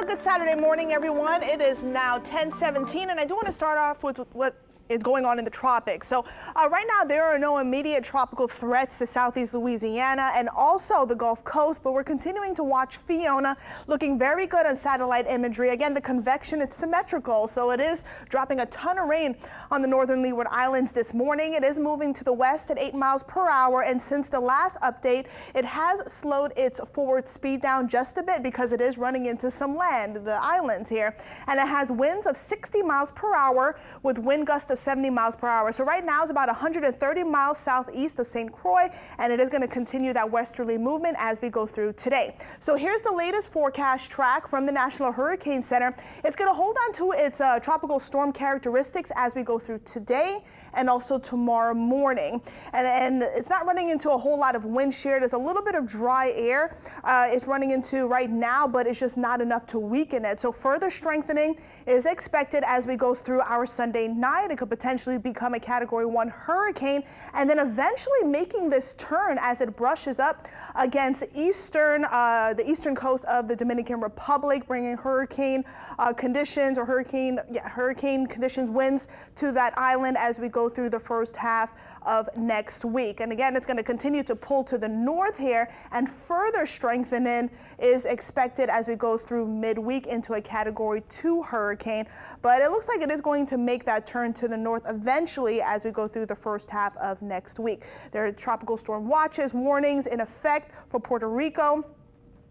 Well, good Saturday morning, everyone. It is now 10:17, and I do want to start off with what is going on in the tropics. So right now there are no immediate tropical threats to southeast Louisiana and also the Gulf Coast, but we're continuing to watch Fiona, looking very good on satellite imagery. Again, the convection, it's symmetrical, so it is dropping a ton of rain on the northern Leeward Islands this morning. It is moving to the west at 8 miles per hour, and since the last update, it has slowed its forward speed down just a bit because it is running into some land, the islands here, and it has winds of 60 miles per hour with wind gusts of 70 miles per hour. So right now it's about 130 miles southeast of St. Croix, and it is going to continue that westerly movement as we go through today. So here's the latest forecast track from the National Hurricane Center. It's going to hold on to its tropical storm characteristics as we go through today and also tomorrow morning. And it's not running into a whole lot of wind shear. There's a little bit of dry air it's running into right now, but it's just not enough to weaken it. So further strengthening is expected as we go through our Sunday night. It could potentially become a Category 1 hurricane and then eventually making this turn as it brushes up against the eastern coast of the Dominican Republic, bringing hurricane conditions or hurricane conditions winds to that island as we go through the first half of next week. And again, it's going to continue to pull to the north here, and further strengthening is expected as we go through midweek into a Category 2 hurricane. But it looks like it is going to make that turn to the north eventually as we go through the first half of next week. There are tropical storm watches, warnings in effect for Puerto Rico.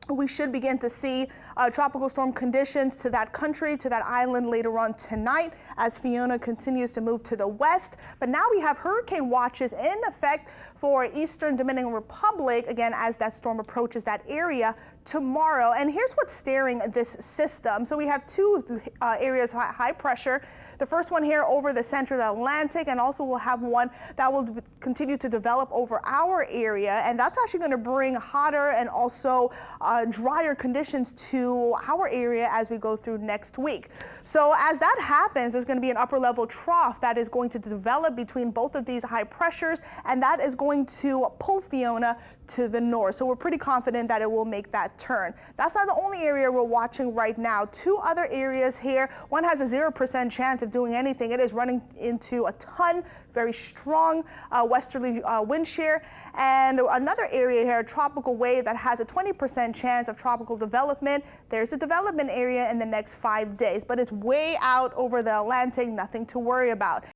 We should begin to see tropical storm conditions to that country, to that island later on tonight as Fiona continues to move to the west. But now we have hurricane watches in effect for eastern Dominican Republic, again, as that storm approaches that area tomorrow. And here's what's steering this system. So we have two areas of high pressure. The first one here over the central Atlantic, and also we'll have one that will continue to develop over our area. And that's actually going to bring hotter and also drier conditions to our area as we go through next week. So as that happens, there's going to be an upper level trough that is going to develop between both of these high pressures, and that is going to pull Fiona to the north. So we're pretty confident that it will make that turn. That's not the only area we're watching right now. Two other areas here. One has a 0% chance of doing anything. It is running into a ton, very strong westerly wind shear. And another area here, a tropical wave that has a 20% chance of tropical development. There's a development area in the next 5 days, but it's way out over the Atlantic, nothing to worry about.